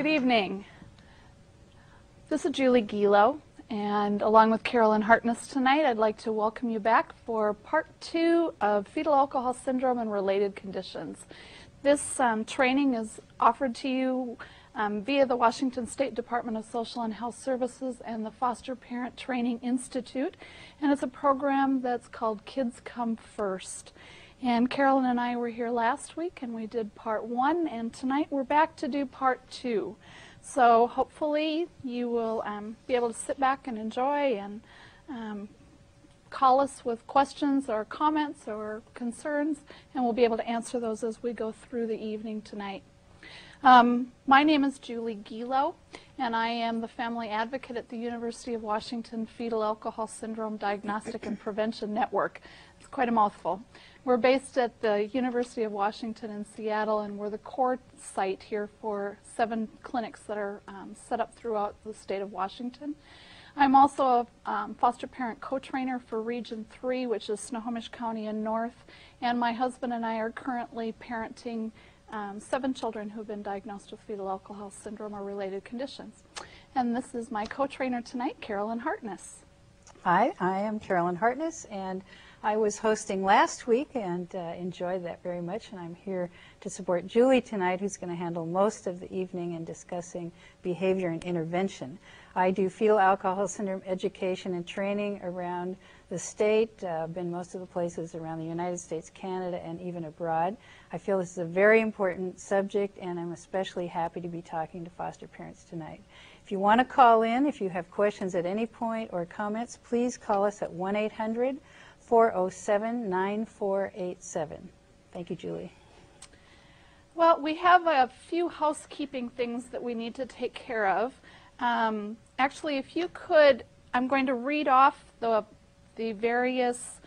Good evening. This is Julie Gilo, and along with Carolyn Hartness tonight, I'd like to welcome you back for part 2 of fetal alcohol syndrome and related conditions. This training is offered to you via the Washington State Department of Social and Health Services and the Foster Parent Training Institute, and it's a program that's called Kids Come First. And Carolyn and I were here last week and we did part 1, and tonight we're back to do part 2. So hopefully you will be able to sit back and enjoy and call us with questions or comments or concerns, and we'll be able to answer those as we go through the evening tonight. My name is Julie Gilo, and I am the family advocate at the University of Washington Fetal Alcohol Syndrome Diagnostic and Prevention Network. It's quite a mouthful. We're based at the University of Washington in Seattle, and we're the core site here for 7 clinics that are set up throughout the state of Washington. I'm also a foster parent co-trainer for Region 3, which is Snohomish County and North, and my husband and I are currently parenting 7 children who have been diagnosed with fetal alcohol syndrome or related conditions. And this is my co-trainer tonight, Carolyn Hartness. Hi, I am Carolyn Hartness, and I was hosting last week and enjoyed that very much, and I'm here to support Julie tonight, who's going to handle most of the evening in discussing behavior and intervention. I do fetal alcohol syndrome education and training around the state, been most of the places around the United States, Canada, and even abroad. I feel this is a very important subject, and I'm especially happy to be talking to foster parents tonight. If you want to call in, if you have questions at any point or comments, please call us at 1-800-407-9487. Thank you, Julie. Well, we have a few housekeeping things that we need to take care of. Actually, if you could, I'm going to read off the various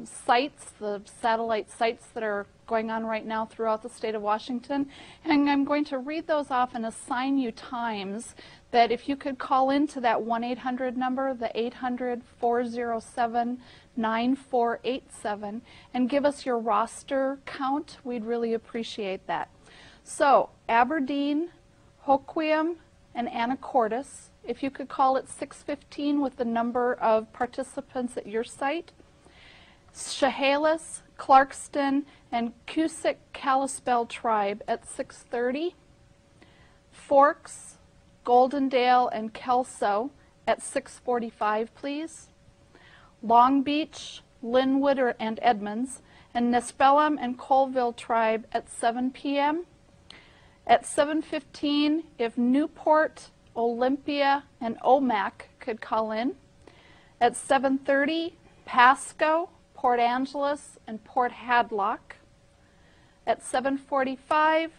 sites, the satellite sites that are going on right now throughout the state of Washington, and I'm going to read those off and assign you times that if you could call into that 1-800 number, the 800-407-9487, and give us your roster count, we'd really appreciate that. So, Aberdeen, Hoquiam, and Anacortes, if you could call at 6:15 with the number of participants at your site. Chehalis, Clarkston, and Cusick-Kalispell Tribe at 6:30. Forks, Goldendale, and Kelso at 6:45, please. Long Beach, Linwood and Edmonds, and Nespelem and Colville Tribe at 7 p.m. At 7:15, if Newport, Olympia, and Omak could call in. At 7:30, Pasco, Port Angeles, and Port Hadlock. At 7:45,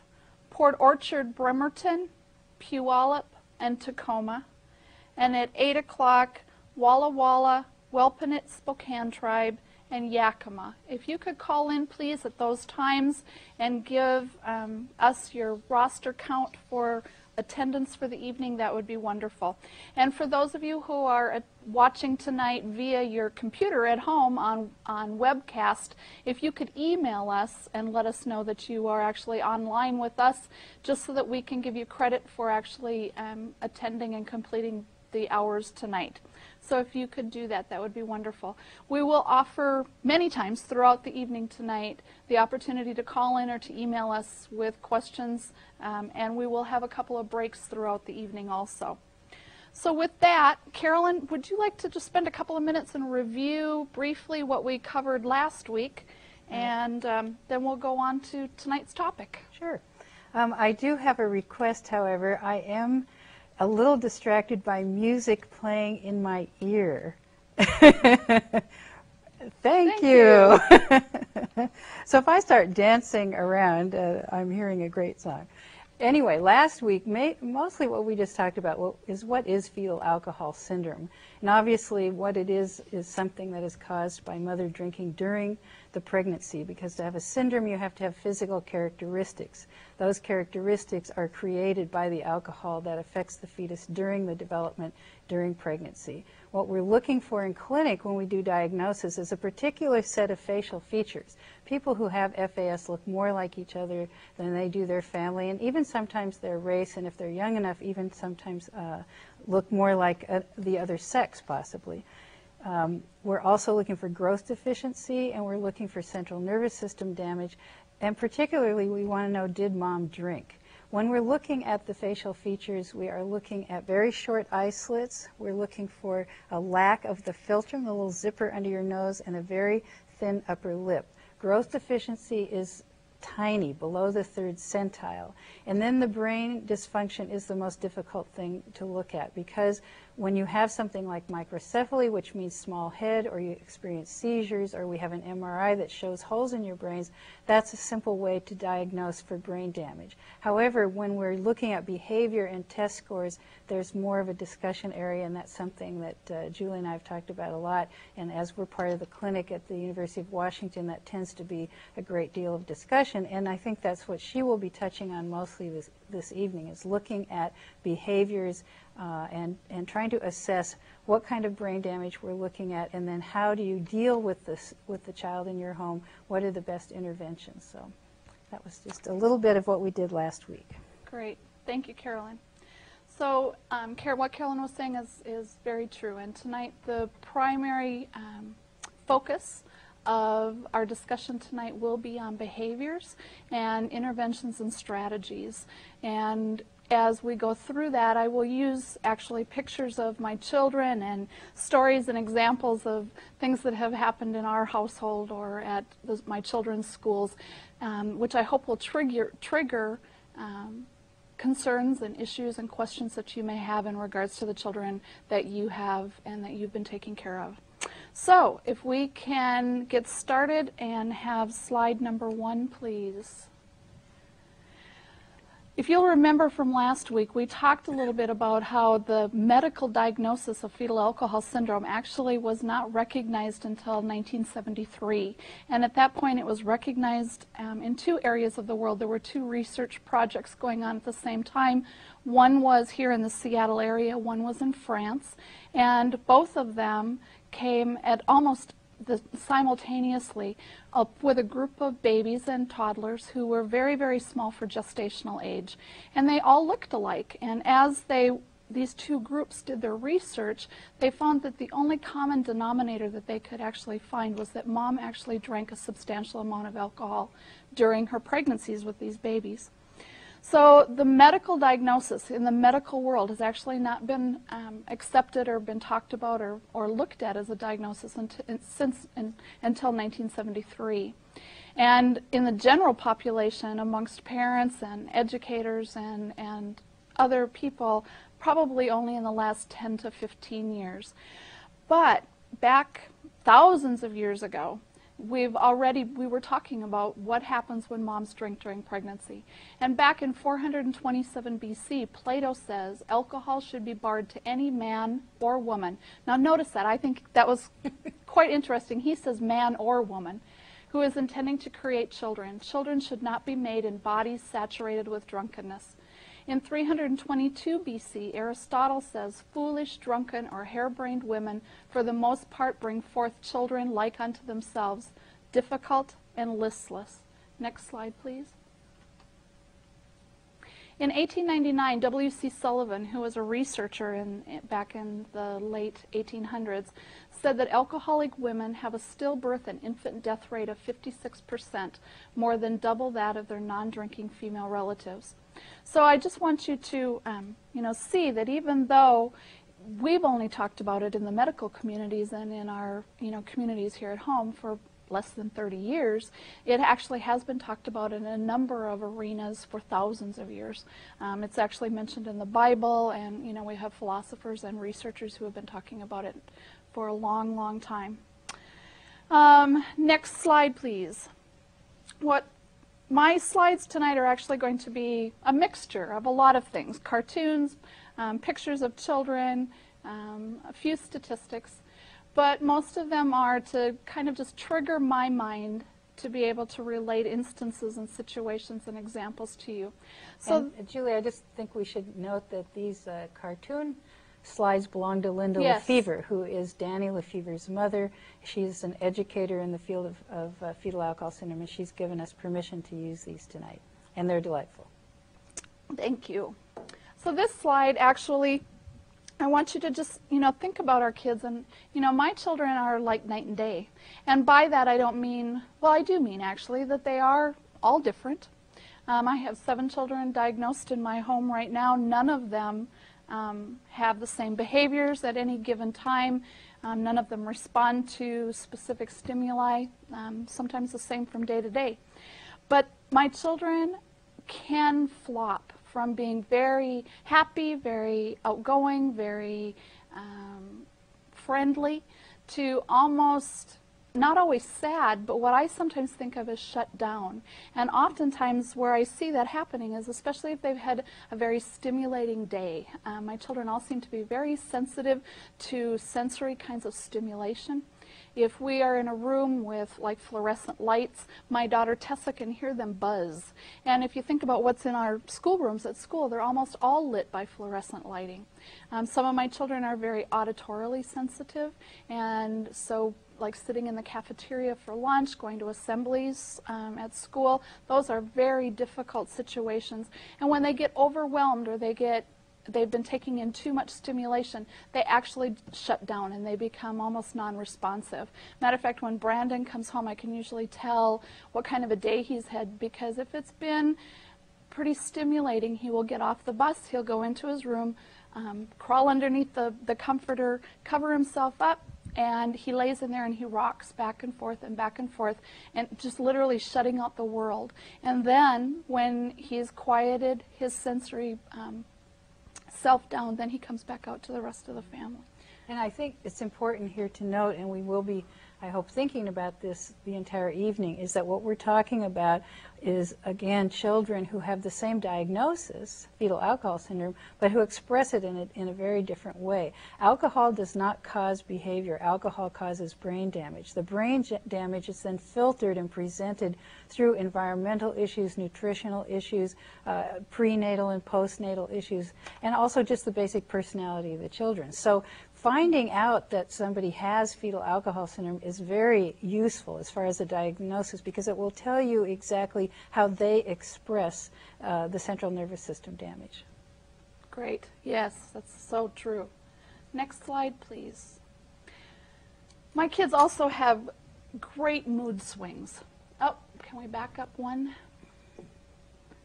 Port Orchard, Bremerton, Puyallup, and Tacoma. And at 8 o'clock, Walla Walla, Welpanit Spokane Tribe, and Yakima. If you could call in, please, at those times and give us your roster count for attendance for the evening, that would be wonderful. And for those of you who are watching tonight via your computer at home on webcast, if you could email us and let us know that you are actually online with us, just so that we can give you credit for actually attending and completing the hours tonight. So if you could do that, that would be wonderful. We will offer many times throughout the evening tonight the opportunity to call in or to email us with questions, and we will have a couple of breaks throughout the evening also. So with that, Carolyn, would you like to just spend a couple of minutes and review briefly what we covered last week, and then we'll go on to tonight's topic. Sure. I do have a request, however. I am a little distracted by music playing in my ear. Thank you. So if I start dancing around, I'm hearing a great song. Anyway, last week, mostly what we just talked about is what is fetal alcohol syndrome. And obviously what it is something that is caused by mother drinking during the pregnancy, because to have a syndrome you have to have physical characteristics. Those characteristics are created by the alcohol that affects the fetus during the development, during pregnancy. What we're looking for in clinic when we do diagnosis is a particular set of facial features. People who have FAS look more like each other than they do their family, and even sometimes their race, and if they're young enough, even sometimes look more like the other sex, possibly. We're also looking for growth deficiency, and we're looking for central nervous system damage, and particularly we want to know, did mom drink? When we're looking at the facial features, we are looking at very short eye slits. We're looking for a lack of the philtrum, the little zipper under your nose, and a very thin upper lip. Growth deficiency is tiny, below the 3rd centile. And then the brain dysfunction is the most difficult thing to look at, because when you have something like microcephaly, which means small head, or you experience seizures, or we have an MRI that shows holes in your brains, that's a simple way to diagnose for brain damage. However, when we're looking at behavior and test scores, there's more of a discussion area, and that's something that Julie and I have talked about a lot. And as we're part of the clinic at the University of Washington, that tends to be a great deal of discussion. And I think that's what she will be touching on mostly this evening, is looking at behaviors and trying to assess what kind of brain damage we're looking at, and then how do you deal with this with the child in your home? What are the best interventions? So that was just a little bit of what we did last week. Great. Thank you, Carolyn. So what Carolyn was saying is very true. And tonight the primary focus of our discussion tonight will be on behaviors and interventions and strategies. And as we go through that, I will use actually pictures of my children and stories and examples of things that have happened in our household or at my children's schools, which I hope will trigger concerns and issues and questions that you may have in regards to the children that you have and that you've been taking care of. So if we can get started and have slide number 1, please. If you'll remember from last week, we talked a little bit about how the medical diagnosis of fetal alcohol syndrome actually was not recognized until 1973. And at that point, it was recognized in 2 areas of the world. There were 2 research projects going on at the same time. One was here in the Seattle area, one was in France, and both of them came at almost simultaneously up with a group of babies and toddlers who were very, very small for gestational age. And they all looked alike. And as these 2 groups did their research, they found that the only common denominator that they could actually find was that mom actually drank a substantial amount of alcohol during her pregnancies with these babies. So the medical diagnosis in the medical world has actually not been accepted or been talked about or looked at as a diagnosis until 1973. And in the general population, amongst parents and educators and other people, probably only in the last 10 to 15 years. But back thousands of years ago, we were talking about what happens when moms drink during pregnancy. And back in 427 BC, Plato says alcohol should be barred to any man or woman. Now notice that. I think that was quite interesting. He says man or woman who is intending to create children. Children should not be made in bodies saturated with drunkenness. In 322 BC, Aristotle says, foolish, drunken, or harebrained women for the most part bring forth children like unto themselves, difficult and listless. Next slide, please. In 1899, W.C. Sullivan, who was a researcher back in the late 1800s, said that alcoholic women have a stillbirth and infant death rate of 56%, more than double that of their non-drinking female relatives. So I just want you to see that even though we've only talked about it in the medical communities and in our communities here at home for less than 30 years, it actually has been talked about in a number of arenas for thousands of years. It's actually mentioned in the Bible, and we have philosophers and researchers who have been talking about it for a long, long time. Next slide, please. My slides tonight are actually going to be a mixture of a lot of things: cartoons, pictures of children, a few statistics, but most of them are to kind of just trigger my mind to be able to relate instances and situations and examples to you. So, and, Julie, I just think we should note that these cartoon slides belong to Linda Yes. Lefevre, who is Danny Lefevre's mother. She's an educator in the field of fetal alcohol syndrome, and she's given us permission to use these tonight, and they're delightful. Thank you. So this slide actually, I want you to just, think about our kids. And, my children are like night and day. And by that I don't mean, well, I do mean actually that they are all different. I have 7 children diagnosed in my home right now. None of them have the same behaviors at any given time. None of them respond to specific stimuli, sometimes the same from day to day. But my children can flop from being very happy, very outgoing, very friendly, to almost, not always sad, but what I sometimes think of as shut down. And oftentimes where I see that happening is especially if they've had a very stimulating day. My children all seem to be very sensitive to sensory kinds of stimulation. If we are in a room with like fluorescent lights, my daughter Tessa can hear them buzz. And if you think about what's in our schoolrooms at school, they're almost all lit by fluorescent lighting. Some of my children are very auditorily sensitive, and so like sitting in the cafeteria for lunch, going to assemblies at school, those are very difficult situations. And when they get overwhelmed or they've been taking in too much stimulation, they actually shut down and they become almost non-responsive. Matter of fact, when Brandon comes home, I can usually tell what kind of a day he's had, because if it's been pretty stimulating, he will get off the bus, he'll go into his room, crawl underneath the comforter, cover himself up, and he lays in there and he rocks back and forth and just literally shutting out the world. And then when he's quieted his sensory self down, then he comes back out to the rest of the family. And I think it's important here to note, and we will be, I hope, thinking about this the entire evening, is that what we're talking about is, again, children who have the same diagnosis, fetal alcohol syndrome, but who express it in a very different way. Alcohol does not cause behavior. Alcohol causes brain damage. The brain damage is then filtered and presented through environmental issues, nutritional issues, prenatal and postnatal issues, and also just the basic personality of the children. So finding out that somebody has fetal alcohol syndrome is very useful as far as the diagnosis, because it will tell you exactly how they express the central nervous system damage. Great. Yes, that's so true. Next slide, please. My kids also have great mood swings. Oh, can we back up one?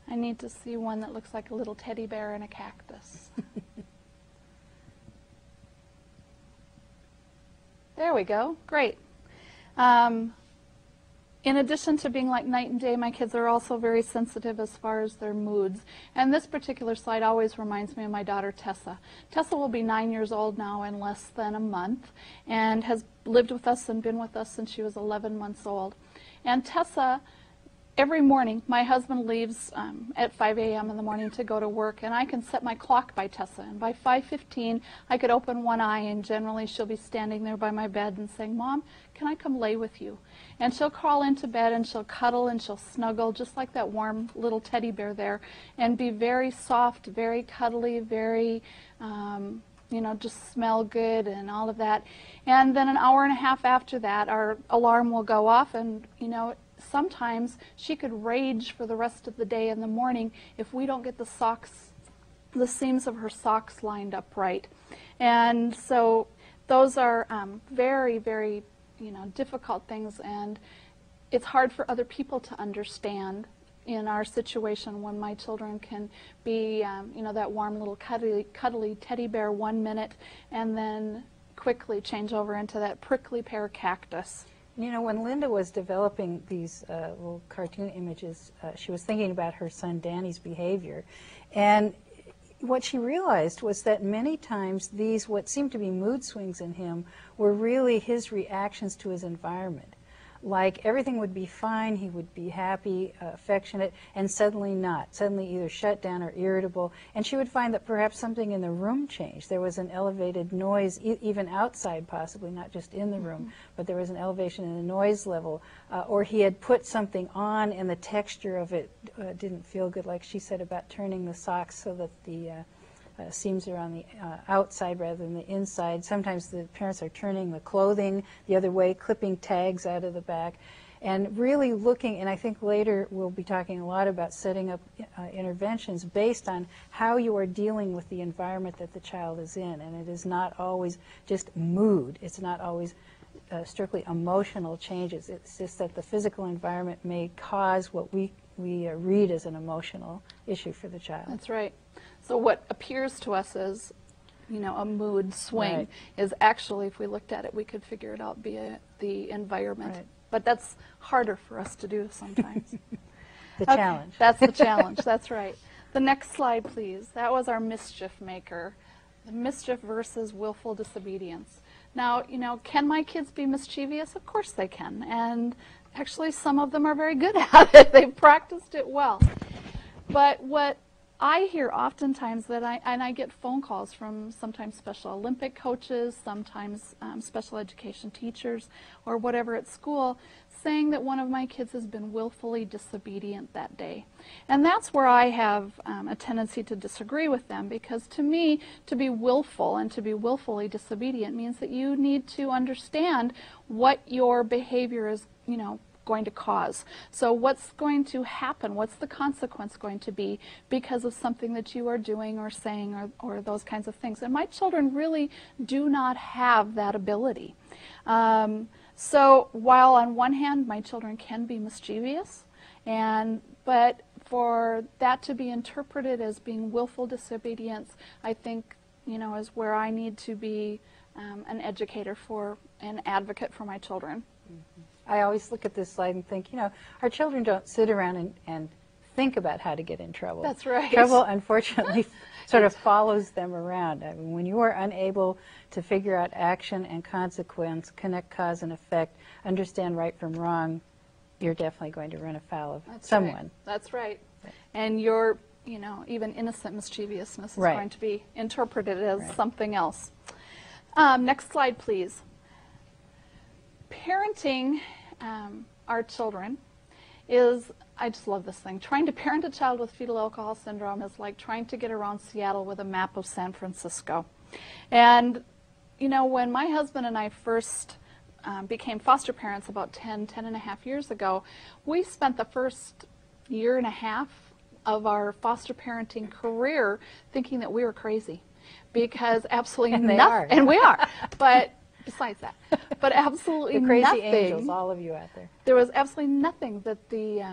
I need to see one that looks like a little teddy bear and a cactus. There we go. Great. In addition to being like night and day, my kids are also very sensitive as far as their moods. And this particular slide always reminds me of my daughter Tessa. Tessa will be 9 years old now in less than a month, and has lived with us and been with us since she was 11 months old. And Tessa, every morning, my husband leaves at 5 a.m. in the morning to go to work, and I can set my clock by Tessa. And by 5:15, I could open one eye, and generally she'll be standing there by my bed and saying, "Mom, can I come lay with you?" And she'll crawl into bed and she'll cuddle and she'll snuggle just like that warm little teddy bear there, and be very soft, very cuddly, very, just smell good and all of that. And then an hour and a half after that, our alarm will go off, and, sometimes she could rage for the rest of the day in the morning if we don't get the seams of her socks lined up right. And so those are very, very, difficult things, and it's hard for other people to understand in our situation when my children can be, that warm little cuddly teddy bear 1 minute and then quickly change over into that prickly pear cactus. When Linda was developing these little cartoon images, she was thinking about her son Danny's behavior. And what she realized was that many times these, what seemed to be mood swings in him, were really his reactions to his environment. Like everything would be fine, he would be happy, affectionate, and suddenly not. Suddenly either shut down or irritable. And she would find that perhaps something in the room changed. There was an elevated noise, even outside possibly, not just in the room, but there was an elevation in the noise level. Or he had put something on and the texture of it didn't feel good, like she said about turning the socks so that seams are on the outside rather than the inside. Sometimes the parents are turning the clothing the other way, clipping tags out of the back. And really looking, and I think later we'll be talking a lot about setting up interventions based on how you are dealing with the environment that the child is in. And it is not always just mood. It's not always strictly emotional changes. It's just that the physical environment may cause what we read as an emotional issue for the child. That's right. So what appears to us as, you know, a mood swing Right. is actually, if we looked at it, we could figure it out via the environment. Right. But that's harder for us to do sometimes. The challenge. That's the challenge. That's right. The next slide, please. That was our mischief maker. The mischief versus willful disobedience. Now, you know, can my kids be mischievous? Of course they can. And actually, some of them are very good at it. They've practiced it well. But what I hear oftentimes that I get phone calls from sometimes Special Olympic coaches, sometimes special education teachers, or whatever at school, saying that one of my kids has been willfully disobedient that day. And that's where I have a tendency to disagree with them, because to me, to be willful and to be willfully disobedient means that you need to understand what your behavior is, you know, going to cause. So what's going to happen? What's the consequence going to be because of something that you are doing or saying or those kinds of things? And my children really do not have that ability. So while on one hand my children can be mischievous, but for that to be interpreted as being willful disobedience, I think, you know, is where I need to be an educator for, an advocate for my children. Mm-hmm. I always look at this slide and think, you know, our children don't sit around and think about how to get in trouble. That's right. Trouble, unfortunately, sort of follows them around. I mean, when you are unable to figure out action and consequence, connect cause and effect, understand right from wrong, you're definitely going to run afoul of someone. Right. That's right. And your, you know, even innocent mischievousness is Right. going to be interpreted as Right. something else. Next slide, please. Parenting our children is, I just love this thing. Trying to parent a child with fetal alcohol syndrome is like trying to get around Seattle with a map of San Francisco. And, you know, when my husband and I first became foster parents about 10 and a half years ago, we spent the first year and a half of our foster parenting career thinking that we were crazy, because absolutely nothing. And we are. But besides that, but absolutely the crazy nothing. angels, all of you out there. There was absolutely nothing that the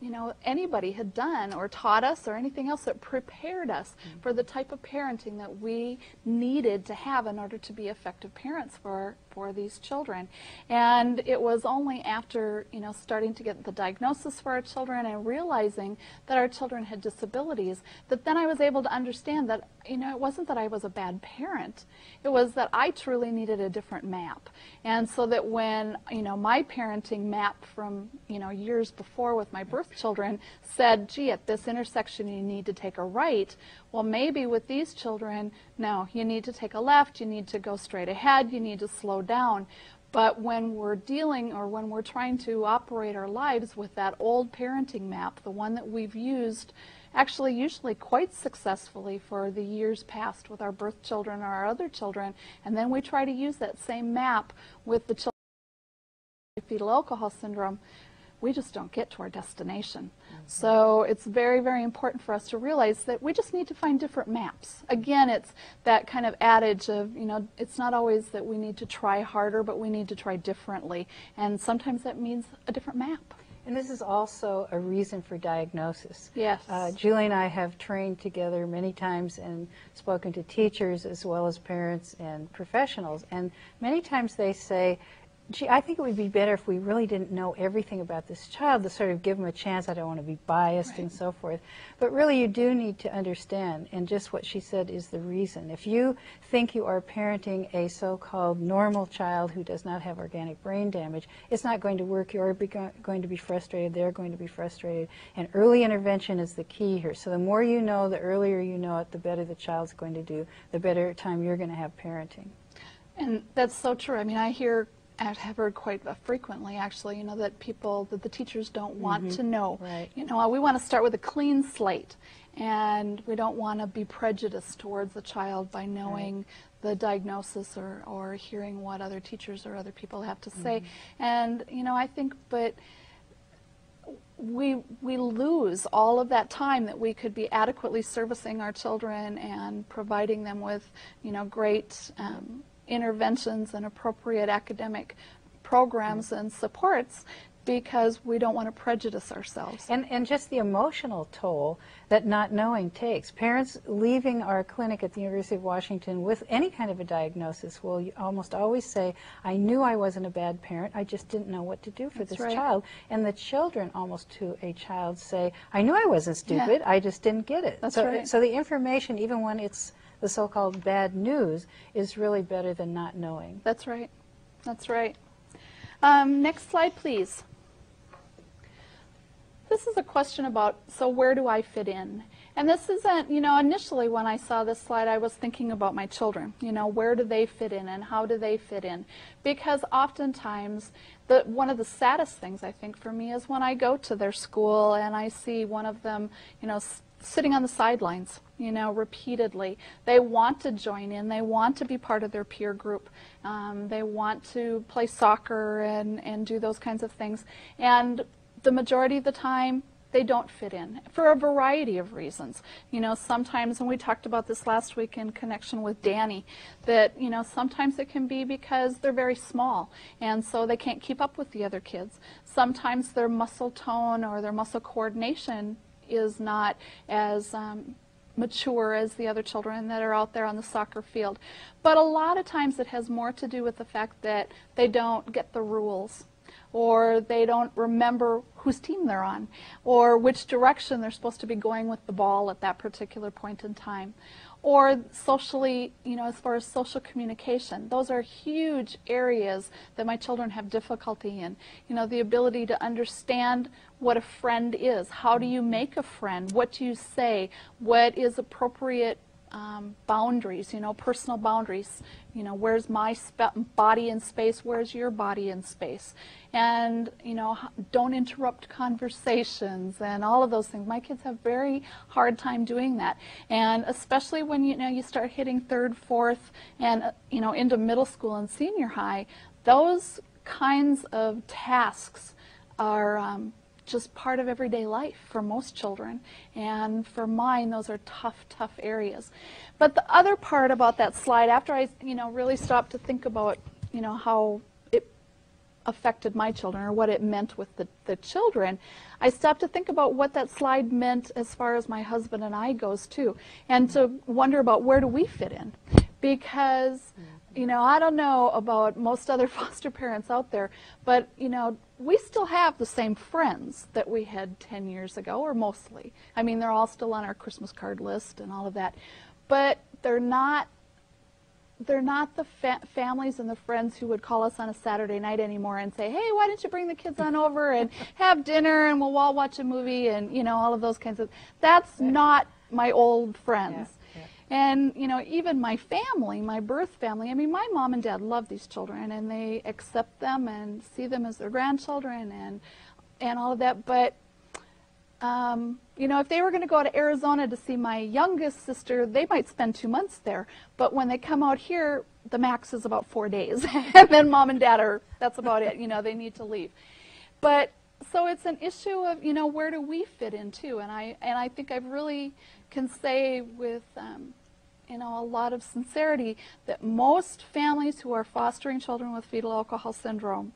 you know, anybody had done or taught us or anything else that prepared us for the type of parenting that we needed to have in order to be effective parents for these children. And it was only after, you know, starting to get the diagnosis for our children and realizing that our children had disabilities that then I was able to understand that, you know, it wasn't that I was a bad parent. It was that I truly needed a different map. And so that when, you know, my parenting map from, you know, years before with my birth children said, gee, at this intersection you need to take a right, well, maybe with these children, no, you need to take a left, you need to go straight ahead, you need to slow down. But when we're dealing or when we're trying to operate our lives with that old parenting map, the one that we've used actually usually quite successfully for the years past with our birth children or our other children, and then we try to use that same map with the children with fetal alcohol syndrome, we just don't get to our destination. So it's very, very important for us to realize that we just need to find different maps. Again, it's that kind of adage of, you know, it's not always that we need to try harder, but we need to try differently. And sometimes that means a different map. And this is also a reason for diagnosis. Yes. Julie and I have trained together many times and spoken to teachers as well as parents and professionals. And many times they say, gee, I think it would be better if we really didn't know everything about this child to sort of give them a chance. I don't want to be biased and so forth. But really you do need to understand, and just what she said is the reason. If you think you are parenting a so-called normal child who does not have organic brain damage, it's not going to work. You're going to be frustrated. They're going to be frustrated. And early intervention is the key here. So the more you know, the earlier you know it, the better the child's going to do, the better time you're going to have parenting. And that's so true. I mean, I hear I have heard quite frequently, actually, you know, that the teachers don't want to know. Right. You know, we want to start with a clean slate, and we don't want to be prejudiced towards the child by knowing the diagnosis or hearing what other teachers or other people have to say. And, you know, I think, but we lose all of that time that we could be adequately servicing our children and providing them with, you know, great interventions and appropriate academic programs and supports, because we don't want to prejudice ourselves. And just the emotional toll that not knowing takes. Parents leaving our clinic at the University of Washington with any kind of a diagnosis will almost always say, I knew I wasn't a bad parent, I just didn't know what to do for this child. And the children, almost to a child, say, I knew I wasn't stupid, I just didn't get it. That's so, right. So the information, even when it's the so-called bad news, is really better than not knowing. That's right. That's right. Next slide, please. This is a question about, so where do I fit in? And this isn't, you know, initially when I saw this slide, I was thinking about my children. You know, where do they fit in and how do they fit in? Because oftentimes, one of the saddest things, I think, for me is when I go to their school and I see one of them, you know, sitting on the sidelines, you know, repeatedly. They want to join in. They want to be part of their peer group. They want to play soccer and do those kinds of things. And the majority of the time, they don't fit in for a variety of reasons. You know, sometimes, and we talked about this last week in connection with Danny, that, you know, sometimes it can be because they're very small and so they can't keep up with the other kids. Sometimes their muscle tone or their muscle coordination is not as mature as the other children that are out there on the soccer field. But a lot of times it has more to do with the fact that they don't get the rules, or they don't remember whose team they're on, or which direction they're supposed to be going with the ball at that particular point in time. Or socially, you know, as far as social communication, those are huge areas that my children have difficulty in. You know, the ability to understand what a friend is. How do you make a friend? What do you say? What is appropriate boundaries, you know, personal boundaries. You know, where's my body in space? Where's your body in space? And, you know, don't interrupt conversations and all of those things. My kids have very hard time doing that. And especially when, you know, you start hitting third, fourth, and, you know, into middle school and senior high, those kinds of tasks are just part of everyday life for most children. And for mine, those are tough, tough areas. But the other part about that slide, after I, you know, really stopped to think about, you know, how it affected my children or what it meant with the children, I stopped to think about what that slide meant as far as my husband and I goes too, and to wonder about where do we fit in. Because, you know, I don't know about most other foster parents out there, but, you know, we still have the same friends that we had 10 years ago, or mostly. I mean, they're all still on our Christmas card list and all of that. But they're not the families and the friends who would call us on a Saturday night anymore and say, hey, why don't you bring the kids on over and have dinner and we'll all watch a movie and, you know, all of those kinds of, that's not my old friends. Yeah. And, you know, even my family, my birth family, I mean, my mom and dad love these children and they accept them and see them as their grandchildren and all of that. But, you know, if they were going to go to Arizona to see my youngest sister, they might spend 2 months there. But when they come out here, the max is about 4 days. And then mom and dad are, that's about it. You know, they need to leave. But so it's an issue of, you know, where do we fit in too? And I think I really can say with, you know, a lot of sincerity that most families who are fostering children with fetal alcohol syndrome,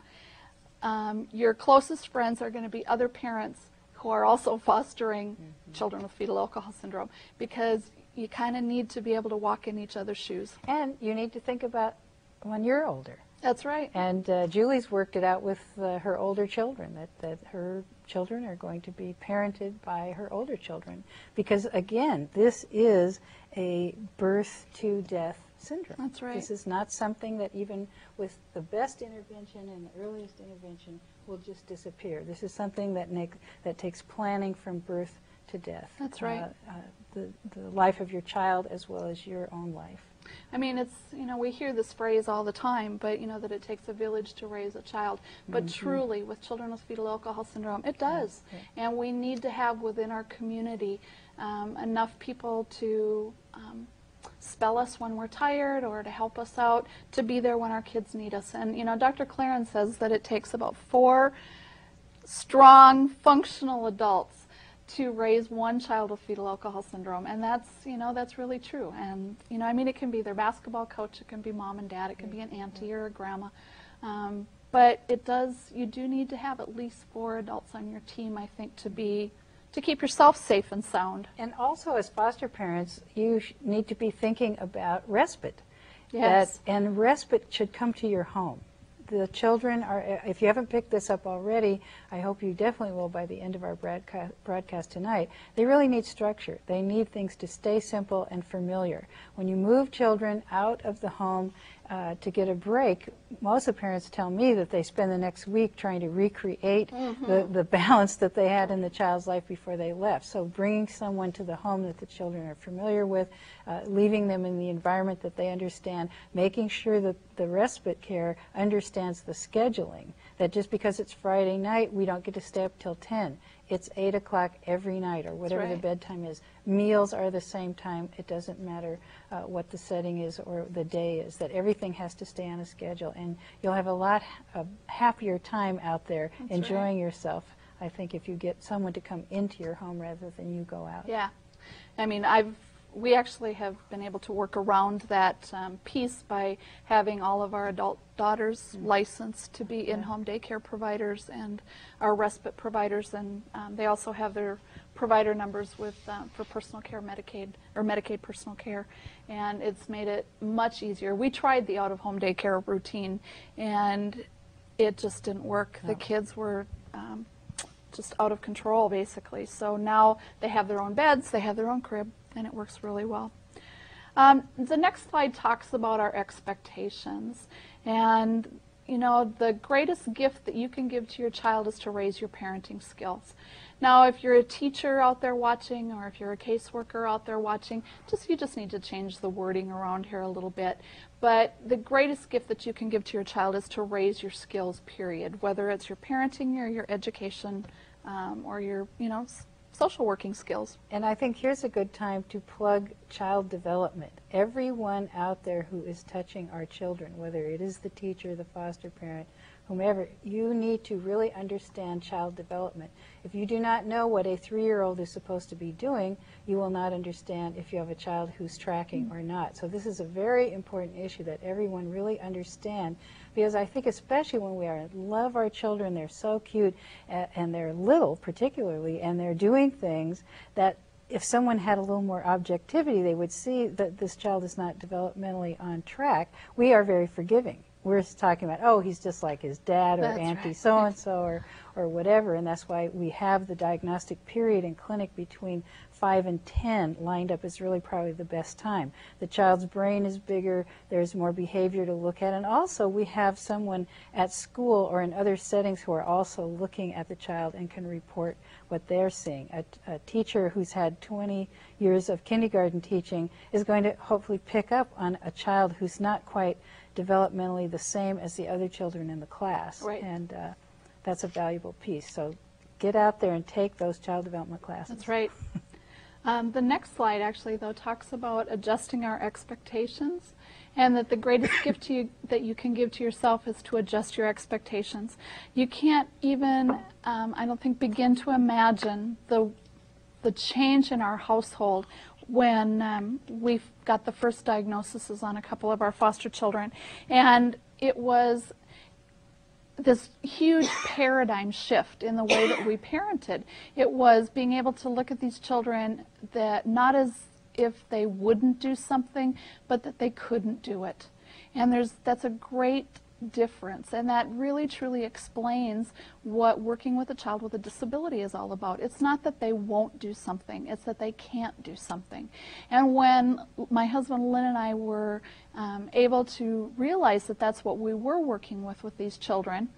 your closest friends are going to be other parents who are also fostering children with fetal alcohol syndrome, because you kind of need to be able to walk in each other's shoes. And you need to think about when you're older. That's right. And Julie's worked it out with her older children, that her children are going to be parented by her older children. Because, again, this is a birth to death syndrome. That's right. This is not something that even with the best intervention and the earliest intervention will just disappear. This is something that takes planning from birth to death. That's right. The life of your child as well as your own life. I mean, it's, we hear this phrase all the time, but, that it takes a village to raise a child. But truly, with children with fetal alcohol syndrome, it does. Yeah. And we need to have within our community enough people to spell us when we're tired or to help us out, to be there when our kids need us. And, Dr. Clarence says that it takes about 4 strong, functional adults to raise one child with fetal alcohol syndrome, and that's that's really true. And I mean, it can be their basketball coach, it can be mom and dad, it can be an auntie or a grandma, but you do need to have at least 4 adults on your team, I think, to keep yourself safe and sound. And also, as foster parents, you need to be thinking about respite. Yes. And respite should come to your home. The children are, if you haven't picked this up already, I hope you definitely will by the end of our broadcast tonight, they really need structure. They need things to stay simple and familiar. When you move children out of the home to get a break, most of the parents tell me that they spend the next week trying to recreate the balance that they had in the child's life before they left. So bringing someone to the home that the children are familiar with, leaving them in the environment that they understand, making sure that the respite care understands the scheduling, that just because it's Friday night, we don't get to stay up till 10. It's 8 o'clock every night, or whatever the bedtime is. Meals are the same time. It doesn't matter what the setting is or the day is, that everything has to stay on a schedule. And you'll have a lot of happier time out there enjoying yourself, I think, if you get someone to come into your home rather than you go out. Yeah. I mean, we actually have been able to work around that piece by having all of our adult daughters licensed to be in-home daycare providers and our respite providers, and they also have their provider numbers with for personal care, Medicaid, or Medicaid personal care, and it's made it much easier. We tried the out-of-home daycare routine, and it just didn't work. No. The kids were just out of control, basically. So now they have their own beds, they have their own crib, and it works really well. The next slide talks about our expectations. And, the greatest gift that you can give to your child is to raise your parenting skills. Now, if you're a teacher out there watching, or if you're a caseworker out there watching, you just need to change the wording around here a little bit. But the greatest gift that you can give to your child is to raise your skills, period, whether it's your parenting or your education or your, social working skills. And I think here's a good time to plug child development. Everyone out there who is touching our children, whether it is the teacher, the foster parent, whomever, you need to really understand child development. If you do not know what a 3-year-old is supposed to be doing, you will not understand if you have a child who's tracking or not. So this is a very important issue that everyone really understand, because I think especially when we love our children, they're so cute, and they're little particularly, and they're doing things that if someone had a little more objectivity, they would see that this child is not developmentally on track. We are very forgiving. We're talking about, oh, he's just like his dad or That's auntie right. so-and-so or whatever, and that's why we have the diagnostic period in clinic between 5 and 10 lined up is really probably the best time. The child's brain is bigger, there's more behavior to look at, and also we have someone at school or in other settings who are also looking at the child and can report what they're seeing. A teacher who's had 20 years of kindergarten teaching is going to hopefully pick up on a child who's not quite developmentally the same as the other children in the class. Right. And that's a valuable piece. So get out there and take those child development classes. That's right. The next slide actually, though, talks about adjusting our expectations, and that the greatest gift that you can give to yourself is to adjust your expectations. You can't even, I don't think, begin to imagine the change in our household when we got the first diagnoses on a couple of our foster children. And it was this huge paradigm shift in the way that we parented. It was being able to look at these children that not as if they wouldn't do something, but that they couldn't do it. And that's a great difference, and that really truly explains what working with a child with a disability is all about. It's not that they won't do something, it's that they can't do something. And when my husband Lynn and I were able to realize that that's what we were working with these children,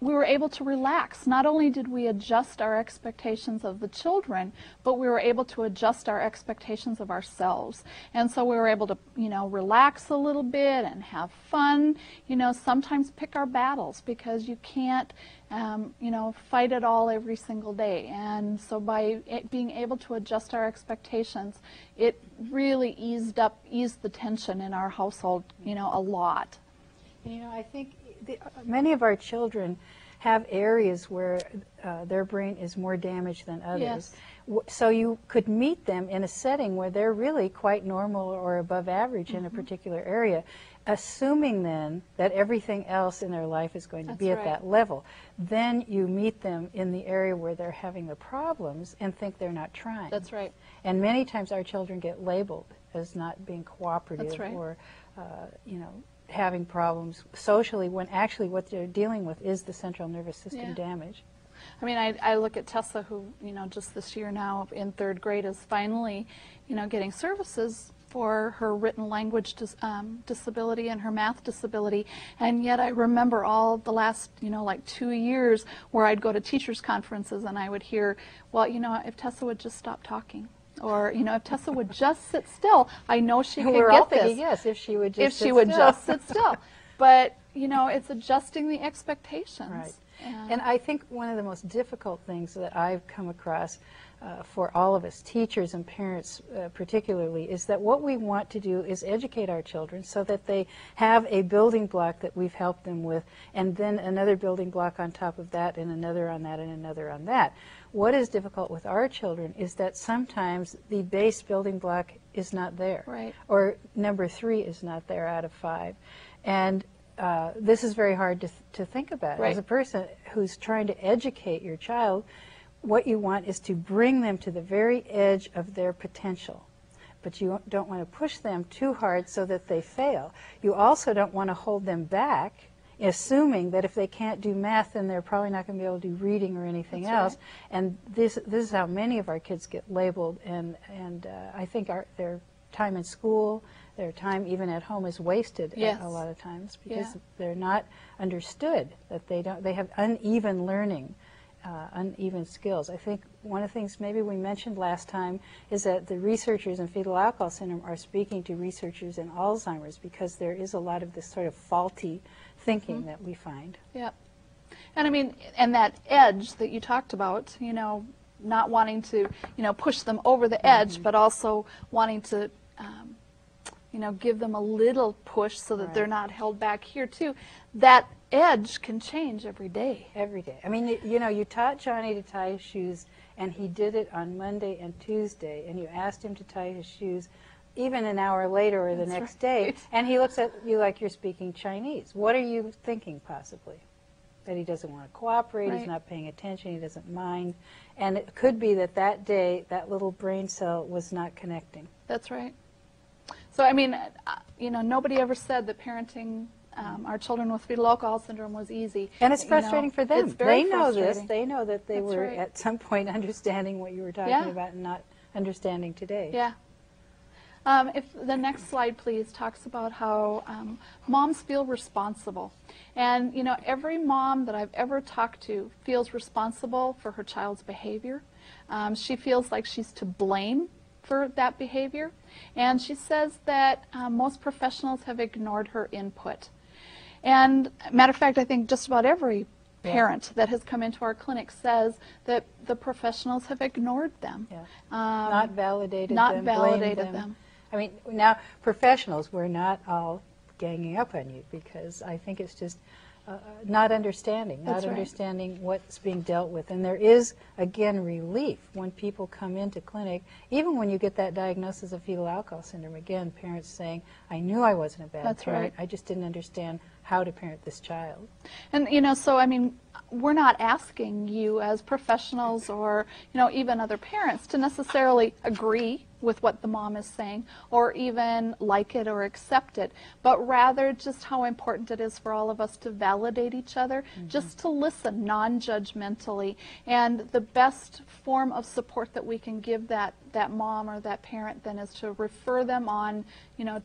we were able to relax. Not only did we adjust our expectations of the children, but we were able to adjust our expectations of ourselves. And so we were able to, relax a little bit and have fun, sometimes pick our battles, because you can't, fight it all every single day. And so by being able to adjust our expectations, it really eased the tension in our household, a lot. I think many of our children have areas where their brain is more damaged than others. Yes. So you could meet them in a setting where they're really quite normal or above average in a particular area, assuming then that everything else in their life is going to be at that level. Then you meet them in the area where they're having the problems and think they're not trying. That's right. And many times our children get labeled as not being cooperative or, having problems socially, when actually what they're dealing with is the central nervous system damage. I mean, I look at Tessa, who, just this year now in 3rd grade is finally, getting services for her written language disability and her math disability. And yet I remember all the last, like 2 years where I'd go to teachers' conferences and I would hear, well, if Tessa would just stop talking. Or, if Tessa would just sit still, I know she could We're get all this. thinking, yes, if she would just if she would just sit still. But, it's adjusting the expectations. Right. And I think one of the most difficult things that I've come across for all of us, teachers and parents particularly, is that what we want to do is educate our children so that they have a building block that we've helped them with, and then another building block on top of that, and another on that, and another on that. What is difficult with our children is that sometimes the base building block is not there. Right. Or number 3 is not there out of 5. And this is very hard to think about. Right. As a person who's trying to educate your child, what you want is to bring them to the very edge of their potential. But you don't want to push them too hard so that they fail. You also don't want to hold them back, assuming that if they can't do math, then they're probably not going to be able to do reading or anything else. Right. And this is how many of our kids get labeled. And I think their time in school, their time even at home is wasted a lot of times because they're not understood, that they have uneven learning, uneven skills. I think one of the things maybe we mentioned last time is that the researchers in fetal alcohol syndrome are speaking to researchers in Alzheimer's, because there is a lot of this sort of faulty thinking that we find. Yeah. And I mean, and that edge that you talked about, not wanting to, push them over the edge, but also wanting to, give them a little push so that they're not held back here too. That edge can change every day. Every day. I mean, you taught Johnny to tie his shoes, and he did it on Monday and Tuesday, and you asked him to tie his shoes even an hour later or the next day, and he looks at you like you're speaking Chinese. What are you thinking, possibly? That he doesn't want to cooperate, he's not paying attention, he doesn't mind. And it could be that that day, that little brain cell was not connecting. That's right. So, I mean, nobody ever said that parenting our children with fetal alcohol syndrome was easy. And it's frustrating for them. It's very they know frustrating. this. They know that they were at some point understanding what you were talking about and not understanding today. Yeah. If the next slide, please, talks about how moms feel responsible. And, every mom that I've ever talked to feels responsible for her child's behavior. She feels like she's to blame for that behavior. And she says that most professionals have ignored her input. And, matter of fact, I think just about every parent that has come into our clinic says that the professionals have ignored them. Yeah. Not validated them, validated blamed them. I mean, now, professionals, we're not all ganging up on you, because I think it's just not understanding, understanding what's being dealt with. And there is, again, relief when people come into clinic, even when you get that diagnosis of fetal alcohol syndrome. Again, parents saying, I knew I wasn't a bad parent, I just didn't understand how to parent this child. And, so, I mean, we're not asking you as professionals or, even other parents to necessarily agree with what the mom is saying, or even like it or accept it, but rather just how important it is for all of us to validate each other, just to listen non-judgmentally. And the best form of support that we can give that mom or that parent then is to refer them on,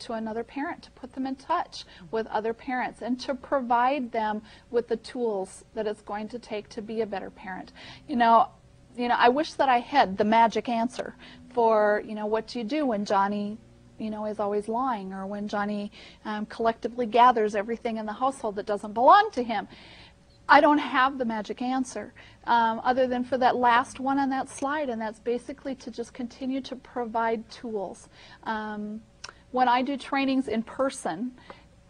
to another parent, to put them in touch with other parents, and to provide them with the tools that it's going to take to be a better parent. I wish that I had the magic answer for, what do you do when Johnny, is always lying, or when Johnny collectively gathers everything in the household that doesn't belong to him. I don't have the magic answer, other than for that last one on that slide, and that's basically to just continue to provide tools. When I do trainings in person,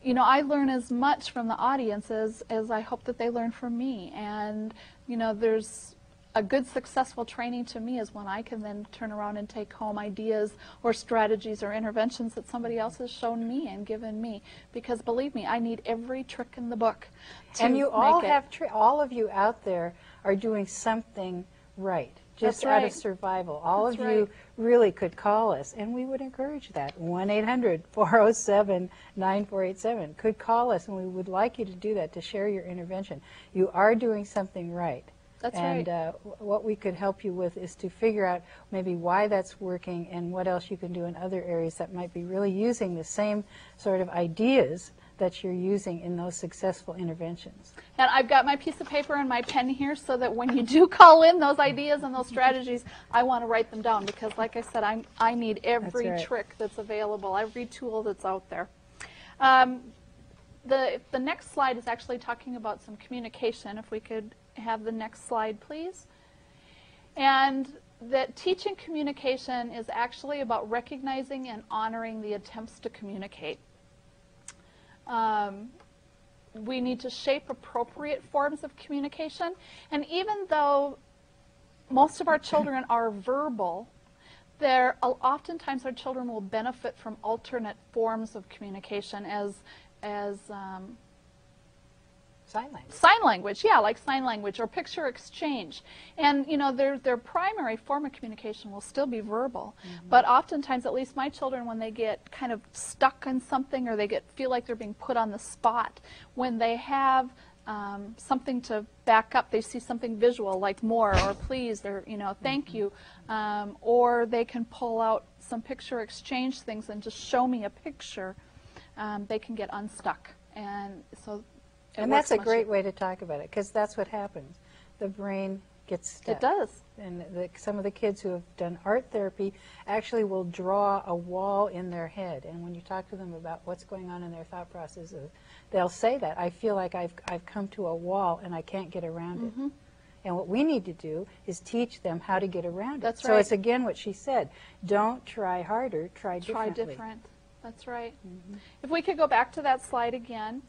I learn as much from the audience as I hope that they learn from me. And, there's a good successful training to me is when I can then turn around and take home ideas or strategies or interventions that somebody else has shown me and given me. Because believe me, I need every trick in the book to And you all make have, all of you out there are doing something right, just That's right. out of survival. All That's of you really could call us, and we would encourage that. 1-800-407-9487. Could call us, and we would like you to do that, to share your intervention. You are doing something right. That's and right. What we could help you with is to figure out maybe why that's working and what else you can do in other areas that might be really using the same sort of ideas that you're using in those successful interventions. And I've got my piece of paper and my pen here so that when you do call in those ideas and those strategies, I want to write them down, because like I said, I need every trick that's available, every tool that's out there. The next slide is actually talking about some communication. If we could have the next slide, please. And that teaching communication is actually about recognizing and honoring the attempts to communicate. We need to shape appropriate forms of communication. And even though most of our children are verbal, oftentimes our children will benefit from alternate forms of communication as Sign language. Sign language, yeah, like sign language or picture exchange. And, their primary form of communication will still be verbal. But oftentimes, at least my children, when they get kind of stuck on something, or they feel like they're being put on the spot, when they have something to back up, they see something visual like more or please or, thank you, or they can pull out some picture exchange things and just show me a picture, they can get unstuck. And so and that's a great way to talk about it, because that's what happens. The brain gets stuck. It does. And some of the kids who have done art therapy actually will draw a wall in their head. And when you talk to them about what's going on in their thought processes, they'll say that, I feel like I've come to a wall and I can't get around it. And what we need to do is teach them how to get around it. That's So right. it's again what she said, don't try harder, try differently. Try different. That's right. If we could go back to that slide again.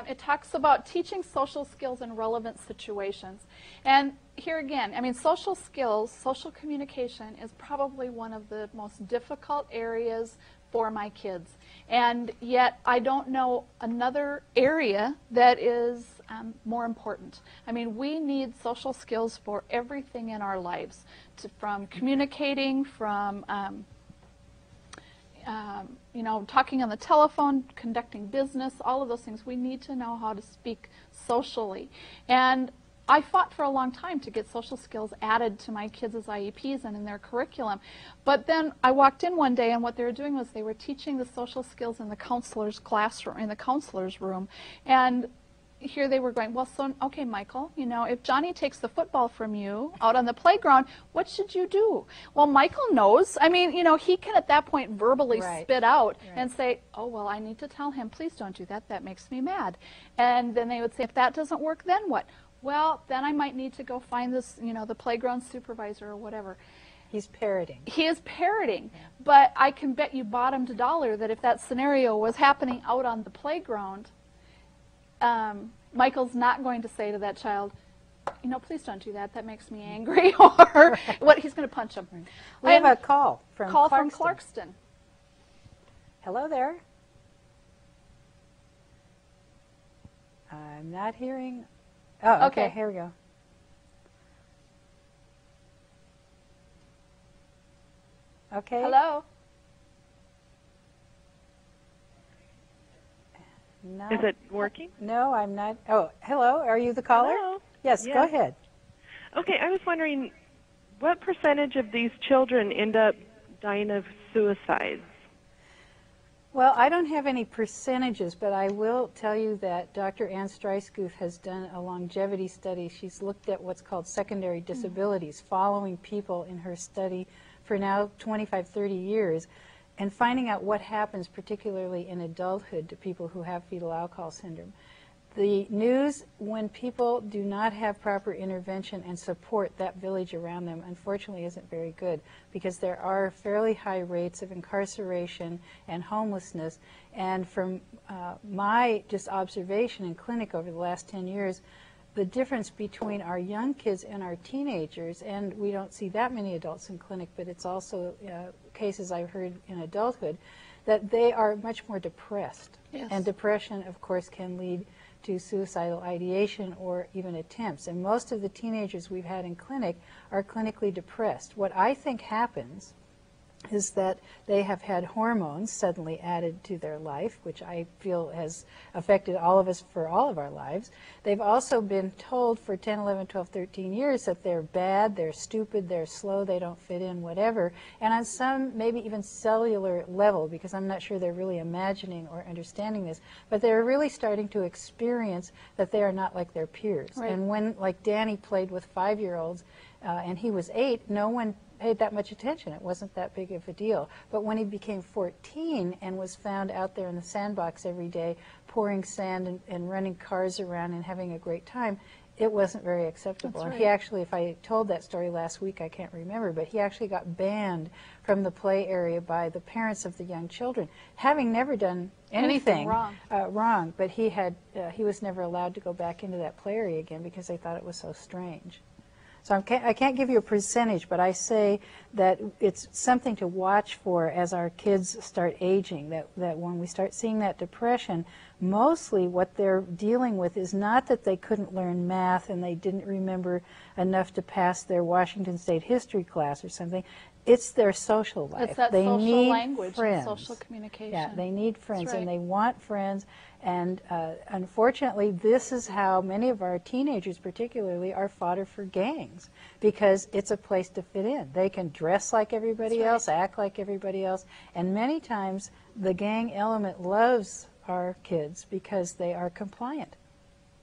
It talks about teaching social skills in relevant situations. And here again, social skills, social communication is probably one of the most difficult areas for my kids. And yet I don't know another area that is more important. We need social skills for everything in our lives, from communicating, from talking on the telephone, conducting business, all of those things. We need to know how to speak socially. And I fought for a long time to get social skills added to my kids' IEPs and in their curriculum. But then I walked in one day, and what they were doing was they were teaching the social skills in the counselor's classroom, in the counselor's room. And here they were going, well, so, okay, Michael, if Johnny takes the football from you out on the playground, what should you do? Well, Michael knows. He can at that point verbally spit out and say, oh, well, I need to tell him, please don't do that. That makes me mad. And then they would say, if that doesn't work, then what? Well, then I might need to go find this, the playground supervisor or whatever. He's parroting. He is parroting. But I can bet you bottom to dollar that if that scenario was happening out on the playground, Michael's not going to say to that child, please don't do that. That makes me angry. Or what? He's going to punch him. We have a call from Clarkston. Hello there. I'm not hearing. Oh, okay. Here we go. Okay. Hello? Not, Is it working? No, I'm not. Oh, hello. Are you the caller? Hello? Yes, go Yes. ahead. Okay, I was wondering what percentage of these children end up dying of suicides? Well, I don't have any percentages, but I will tell you that Dr. Ann Streisguth has done a longevity study. She's looked at what's called secondary disabilities, following people in her study for now 25, 30 years, and finding out what happens, particularly in adulthood, to people who have fetal alcohol syndrome. The news, when people do not have proper intervention and support that village around them, unfortunately isn't very good, because there are fairly high rates of incarceration and homelessness. And from my just observation in clinic over the last 10 years, the difference between our young kids and our teenagers, and we don't see that many adults in clinic, but it's also cases I've heard in adulthood, that they are much more depressed. Yes. And depression, of course, can lead to suicidal ideation or even attempts. And most of the teenagers we've had in clinic are clinically depressed. What I think happens is that they have had hormones suddenly added to their life, which I feel has affected all of us for all of our lives. They've also been told for 10, 11, 12, 13 years that they're bad, they're stupid, they're slow, they don't fit in, whatever. And on some maybe even cellular level, because I'm not sure they're really imagining or understanding this, but they're really starting to experience that they are not like their peers. Right. And when, like Danny played with 5-year-olds, and he was 8, no one paid that much attention. It wasn't that big of a deal. But when he became 14 and was found out there in the sandbox every day, pouring sand and running cars around and having a great time, it wasn't very acceptable. That's And right. he actually, if I told that story last week, I can't remember, but he actually got banned from the play area by the parents of the young children, having never done anything wrong. But he was never allowed to go back into that play area again because they thought it was so strange. So I can't give you a percentage, but I say that it's something to watch for as our kids start aging, that when we start seeing that depression, mostly what they're dealing with is not that they couldn't learn math and they didn't remember enough to pass their Washington State history class or something. It's their social life. It's that they social need language friends. and social communication. Yeah, they need friends, That's right. and they want friends. And unfortunately, this is how many of our teenagers particularly are fodder for gangs, because it's a place to fit in. They can dress like everybody That's right. else, act like everybody else, and many times the gang element loves our kids because they are compliant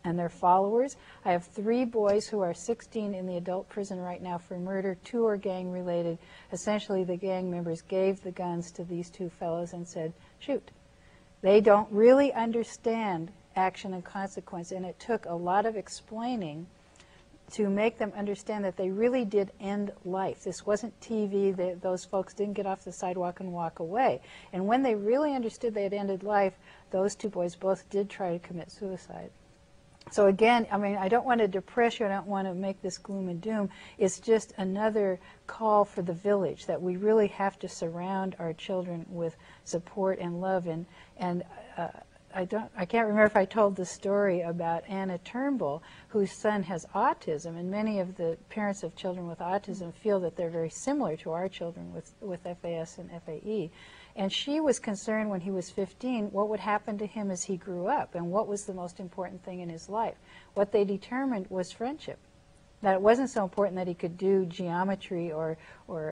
and they're followers. I have 3 boys who are 16 in the adult prison right now for murder. 2 are gang related. Essentially, the gang members gave the guns to these 2 fellows and said, shoot. They don't really understand action and consequence, and it took a lot of explaining to make them understand that they really did end life. This wasn't TV. Those folks didn't get off the sidewalk and walk away. And when they really understood they had ended life, those 2 boys both did try to commit suicide. So again, I mean, I don't want to depress you. I don't want to make this gloom and doom. It's just another call for the village that we really have to surround our children with support and love. And I can't remember if I told the story about Anna Turnbull, whose son has autism, and many of the parents of children with autism feel that they're very similar to our children with FAS and FAE. And she was concerned when he was 15 what would happen to him as he grew up and what was the most important thing in his life. What they determined was friendship. That it wasn't so important that he could do geometry or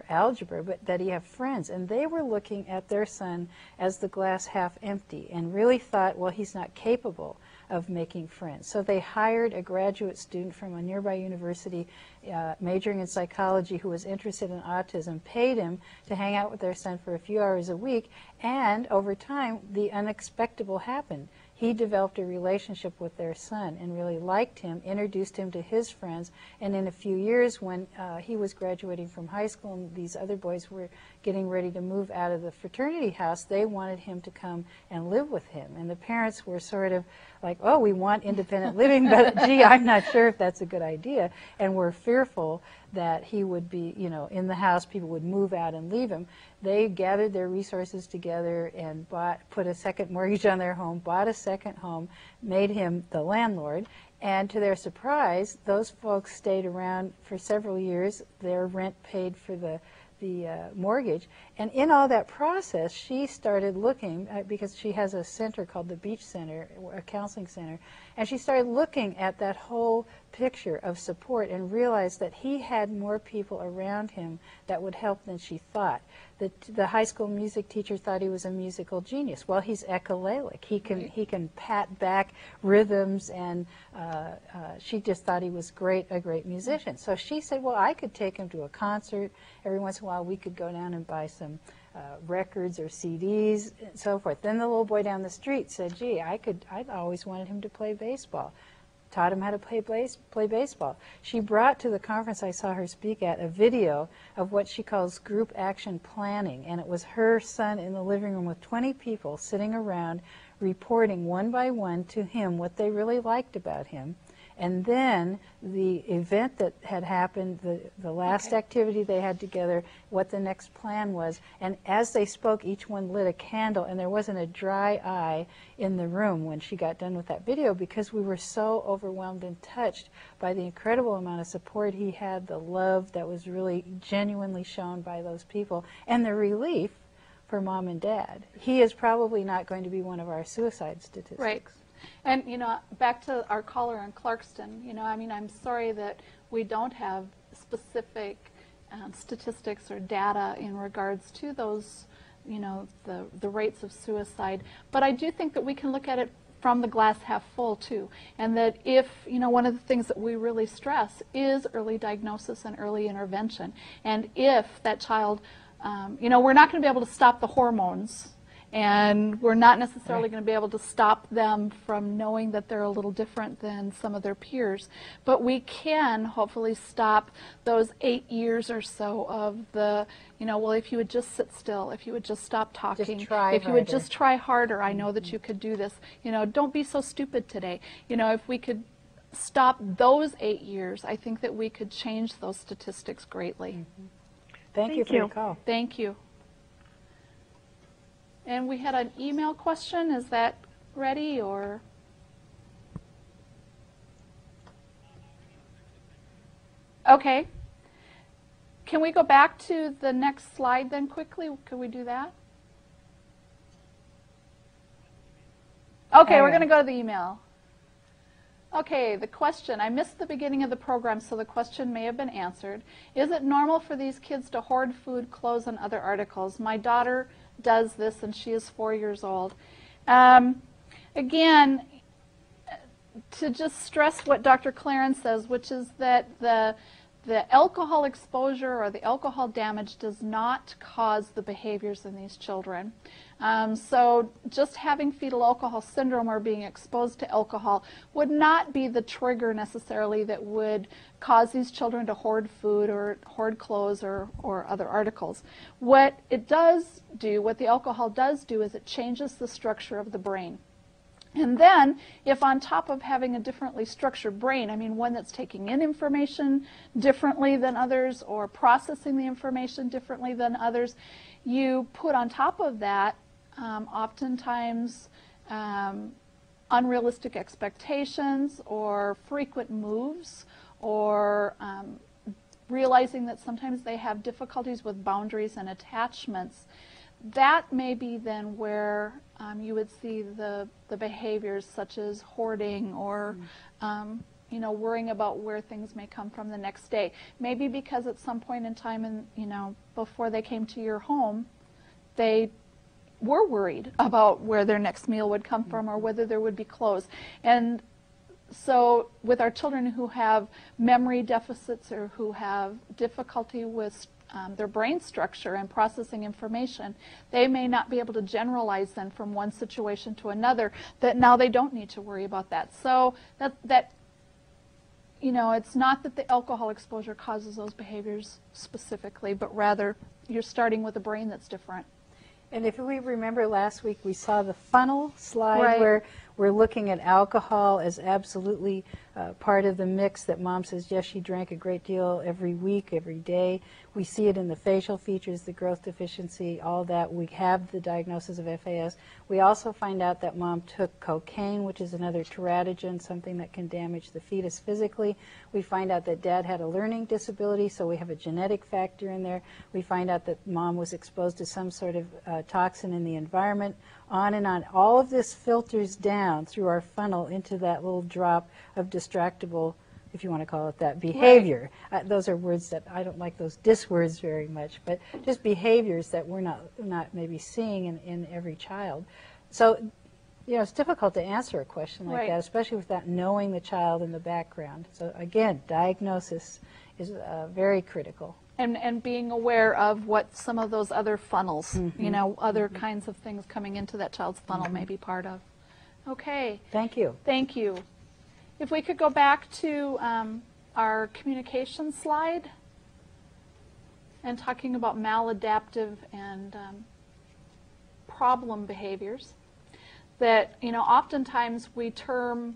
algebra, but that he have friends. And they were looking at their son as the glass half empty and really thought, well, he's not capable of making friends. So they hired a graduate student from a nearby university majoring in psychology who was interested in autism, paid him to hang out with their son for a few hours a week, and over time, the unexpected happened. He developed a relationship with their son and really liked him, introduced him to his friends, and in a few years when he was graduating from high school and these other boys were getting ready to move out of the fraternity house, they wanted him to come and live with him. And the parents were sort of like, oh, we want independent living, but gee, I'm not sure if that's a good idea. And we're fearful that he would be, you know, in the house, people would move out and leave him. They gathered their resources together and put a second mortgage on their home, bought a second home, made him the landlord. And to their surprise, those folks stayed around for several years. Their rent paid for the mortgage. And in all that process, she started looking, because she has a center called the Beach Center, a counseling center, and she started looking at that whole picture of support and realized that he had more people around him that would help than she thought. The high school music teacher thought he was a musical genius. Well, he's echolalic. He can pat back rhythms, and she just thought he was a great musician. So she said, well, I could take him to a concert. Every once in a while, we could go down and buy some records or CDs and so forth. Then the little boy down the street said, gee, I'd always wanted him to play baseball. Taught him how to play baseball. She brought to the conference I saw her speak at a video of what she calls group action planning, and it was her son in the living room with 20 people sitting around reporting one by one to him what they really liked about him. And then the event that had happened, the last activity they had together, what the next plan was. And as they spoke, each one lit a candle, and there wasn't a dry eye in the room when she got done with that video, because we were so overwhelmed and touched by the incredible amount of support he had, the love that was really genuinely shown by those people, and the relief for Mom and Dad. He is probably not going to be one of our suicide statistics. Right. And, back to our caller in Clarkston, I'm sorry that we don't have specific statistics or data in regards to those, the rates of suicide. But I do think that we can look at it from the glass half full, too. And that if, one of the things that we really stress is early diagnosis and early intervention. And if that child, we're not going to be able to stop the hormones, and we're not necessarily going to be able to stop them from knowing that they're a little different than some of their peers. But we can hopefully stop those 8 years or so of the, well, if you would just sit still, if you would just stop talking, if you would just try harder, I know that you could do this. Don't be so stupid today. If we could stop those 8 years, I think that we could change those statistics greatly. Thank you for your call. Thank you. And we had an email question. Is that ready, or? Okay. Can we go back to the next slide then quickly? Could we do that? Okay, we're going to go to the email. Okay, the question. I missed the beginning of the program, so the question may have been answered. Is it normal for these kids to hoard food, clothes, and other articles? My daughter does this, and she is 4 years old. Again, to just stress what Dr. Clarence says, which is that the alcohol exposure or the alcohol damage does not cause the behaviors in these children. So just having fetal alcohol syndrome or being exposed to alcohol would not be the trigger necessarily that would cause these children to hoard food or hoard clothes or other articles. What it does do, what the alcohol does do, is it changes the structure of the brain. And then, if on top of having a differently structured brain, one that's taking in information differently than others or processing the information differently than others, you put on top of that oftentimes unrealistic expectations or frequent moves or realizing that sometimes they have difficulties with boundaries and attachments. That may be then where you would see the behaviors such as hoarding or worrying about where things may come from the next day. Maybe because at some point in time before they came to your home, they were worried about where their next meal would come from or whether there would be clothes. And so with our children who have memory deficits or who have difficulty with their brain structure and processing information, they may not be able to generalize then from one situation to another, that now they don't need to worry about that. So that it's not that the alcohol exposure causes those behaviors specifically, but rather you're starting with a brain that's different. And if we remember last week, we saw the funnel slide where We're looking at alcohol as absolutely part of the mix, that mom says, yes, she drank a great deal every week, every day. We see it in the facial features, the growth deficiency, all that. We have the diagnosis of FAS. We also find out that mom took cocaine, which is another teratogen, something that can damage the fetus physically. We find out that dad had a learning disability, so we have a genetic factor in there. We find out that mom was exposed to some sort of toxin in the environment, on and on. All of this filters down through our funnel into that little drop of distractible, if you want to call it that, behavior. Right. Those are words that I don't like, those dis words very much, but just behaviors that we're not maybe seeing in every child. So, you know, it's difficult to answer a question like that, especially without knowing the child in the background. So again, diagnosis is very critical. And being aware of what some of those other funnels, you know, other kinds of things coming into that child's funnel may be part of. Okay. Thank you. Thank you. If we could go back to our communication slide and talking about maladaptive and problem behaviors that, you know, oftentimes we term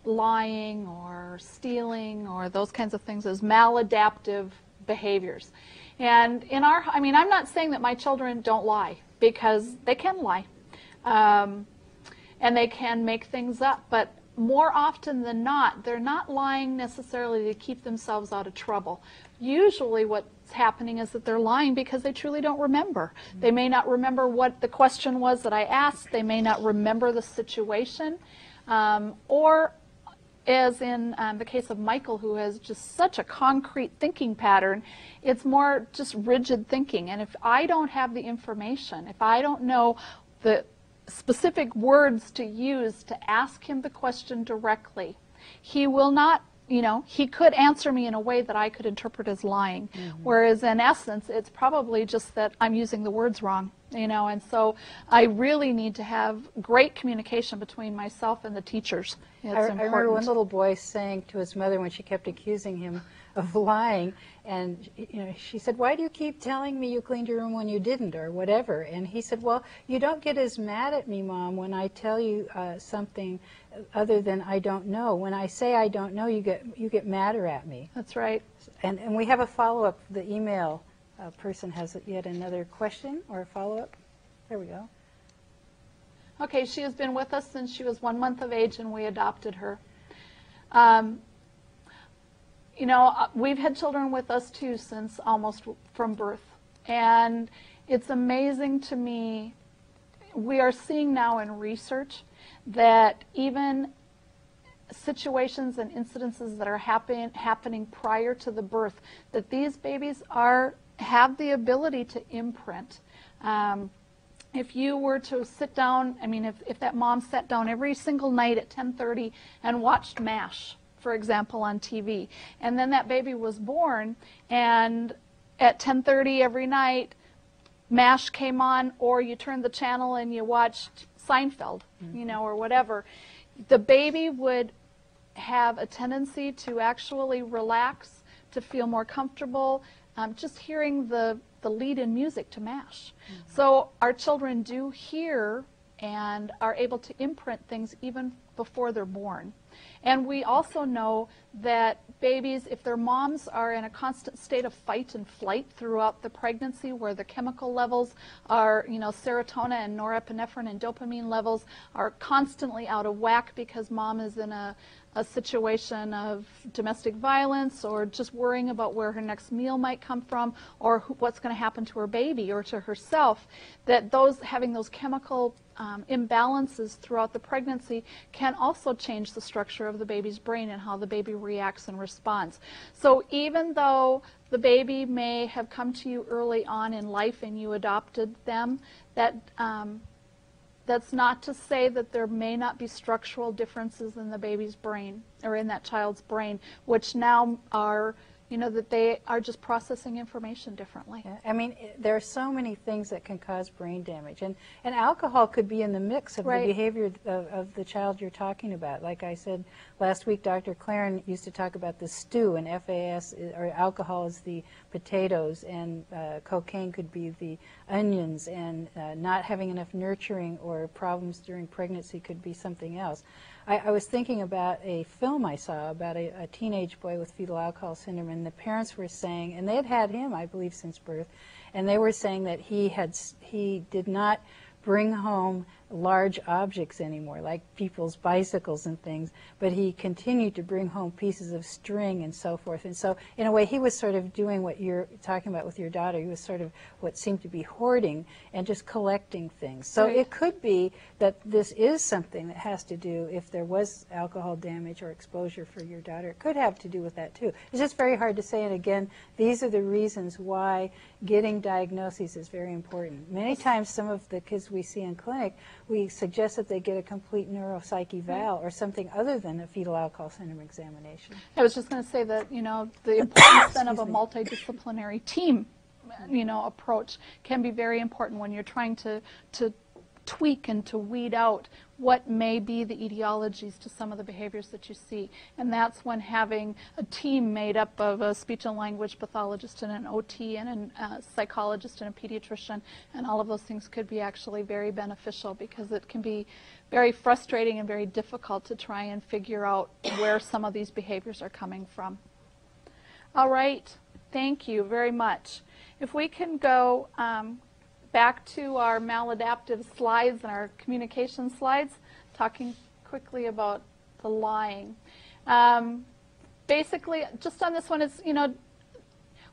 lying or stealing or those kinds of things as maladaptive behaviors. And in our, I mean, I'm not saying that my children don't lie, because they can lie. And they can make things up, but more often than not, they're not lying necessarily to keep themselves out of trouble. Usually what's happening is that they're lying because they truly don't remember. They may not remember what the question was that I asked. They may not remember the situation. Or as in the case of Michael, who has just such a concrete thinking pattern, it's more just rigid thinking. And if I don't have the information, if I don't know the specific words to use to ask him the question directly, he will not, you know, he could answer me in a way that I could interpret as lying. Whereas in essence, it's probably just that I'm using the words wrong, you know, and so I really need to have great communication between myself and the teachers. It's important. I remember one little boy saying to his mother when she kept accusing him of lying, and you know, she said, "Why do you keep telling me you cleaned your room when you didn't," or whatever? And he said, "Well, you don't get as mad at me, Mom, when I tell you something other than I don't know. When I say I don't know, you get madder at me." That's right. And we have a follow-up. The email person has yet another question or a follow-up. There we go. Okay, she has been with us since she was 1 month of age, and we adopted her. You know, we've had children with us too since almost from birth, and it's amazing to me. We are seeing now in research that even situations and incidences that are happening prior to the birth, that these babies have the ability to imprint. If you were to sit down, I mean, if that mom sat down every single night at 10:30 and watched MASH, for example, on TV, and then that baby was born, and at 10:30 every night, MASH came on, or you turned the channel and you watched Seinfeld, you know, or whatever, the baby would have a tendency to actually relax, to feel more comfortable, just hearing the lead-in music to MASH. So our children do hear and are able to imprint things even before they're born. And we also know that babies, if their moms are in a constant state of fight and flight throughout the pregnancy, where the chemical levels are, you know, serotonin and norepinephrine and dopamine levels are constantly out of whack because mom is in a situation of domestic violence, or just worrying about where her next meal might come from, or what's going to happen to her baby or to herself, that having those chemical imbalances throughout the pregnancy can also change the structure of the baby's brain and how the baby reacts and responds. So even though the baby may have come to you early on in life and you adopted them, that's not to say that there may not be structural differences in the baby's brain or in that child's brain, which now are, that they are just processing information differently. Yeah, I mean, there are so many things that can cause brain damage, and alcohol could be in the mix of Right. the behavior of the child you're talking about. Like I said last week, Dr. Claren used to talk about the stew, and FAS, or alcohol, is the potatoes, and cocaine could be the onions, and not having enough nurturing or problems during pregnancy could be something else. I was thinking about a film I saw about a teenage boy with fetal alcohol syndrome, and the parents were saying, and they had had him, I believe, since birth, and they were saying that he did not bring home large objects anymore, like people's bicycles and things, but he continued to bring home pieces of string and so forth. And so, in a way, he was sort of doing what you're talking about with your daughter. He was sort of what seemed to be hoarding and just collecting things. So Right. it could be that this is something that has to do, if there was alcohol damage or exposure for your daughter, it could have to do with that too. It's just very hard to say, and again, these are the reasons why getting diagnoses is very important. Many times some of the kids we see in clinic, we suggest that they get a complete neuropsych eval or something other than a fetal alcohol syndrome examination. I was just going to say that, the importance then of a Excuse me. multidisciplinary team, approach can be very important when you're trying to tweak and to weed out what may be the etiologies to some of the behaviors that you see. And that's when having a team made up of a speech and language pathologist and an OT and a psychologist and a pediatrician and all of those things could be actually very beneficial, because it can be very frustrating and very difficult to try and figure out where some of these behaviors are coming from. All right, thank you very much. If we can go back to our maladaptive slides and our communication slides, talking quickly about the lying. Basically, just on this one, is,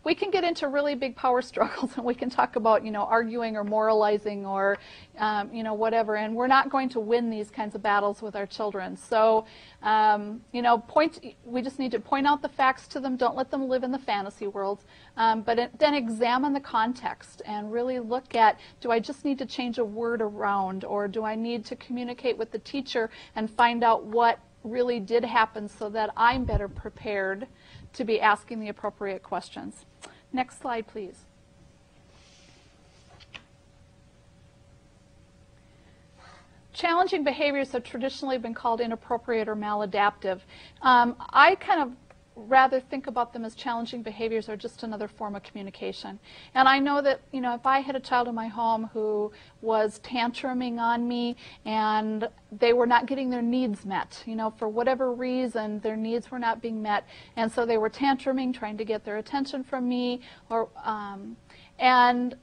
we can get into really big power struggles, and we can talk about, arguing or moralizing or, whatever, and we're not going to win these kinds of battles with our children. So, we just need to point out the facts to them. Don't let them live in the fantasy world, but then examine the context and really look at, do I just need to change a word around, or do I need to communicate with the teacher and find out what really did happen so that I'm better prepared to be asking the appropriate questions. Next slide, please. Challenging behaviors have traditionally been called inappropriate or maladaptive. I kind of rather think about them as challenging behaviors are just another form of communication. And I know that, if I had a child in my home who was tantruming on me and they were not getting their needs met, for whatever reason, their needs were not being met, and so they were tantruming, trying to get their attention from me, and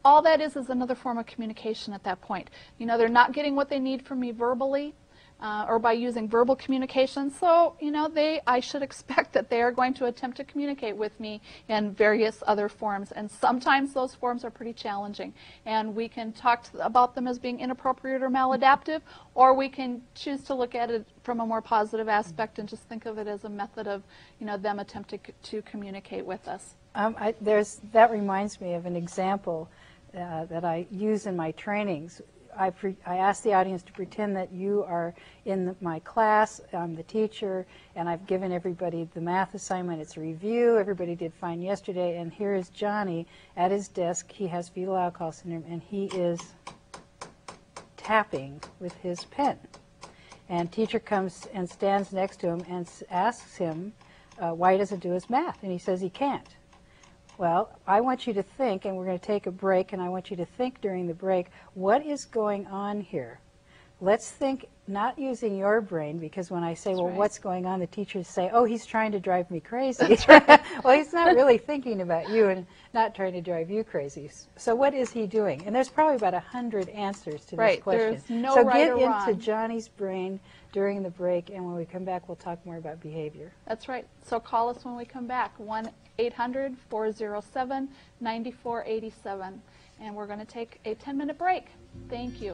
all that is another form of communication at that point. They're not getting what they need from me verbally, or by using verbal communication. So, I should expect that they are going to attempt to communicate with me in various other forms. And sometimes those forms are pretty challenging. And we can talk about them as being inappropriate or maladaptive, or we can choose to look at it from a more positive aspect and just think of it as a method of, them attempting to communicate with us. That reminds me of an example that I use in my trainings. I ask the audience to pretend that you are in my class, I'm the teacher, and I've given everybody the math assignment. It's a review. Everybody did fine yesterday, and here is Johnny at his desk. He has fetal alcohol syndrome, and he is tapping with his pen. And teacher comes and stands next to him and asks him why he doesn't do his math, and he says he can't. Well, I want you to think, and we're going to take a break, and I want you to think during the break, what is going on here? Let's think, not using your brain, because when I say, well, what's going on, the teachers say, oh, he's trying to drive me crazy. Well, he's not really thinking about you and not trying to drive you crazy. So what is he doing? And there's probably about 100 answers to this question. There's no so right get or into wrong. Johnny's brain during the break, and when we come back, we'll talk more about behavior. That's right. So call us when we come back, 1-800-407-9487. And we're going to take a 10-minute break. Thank you.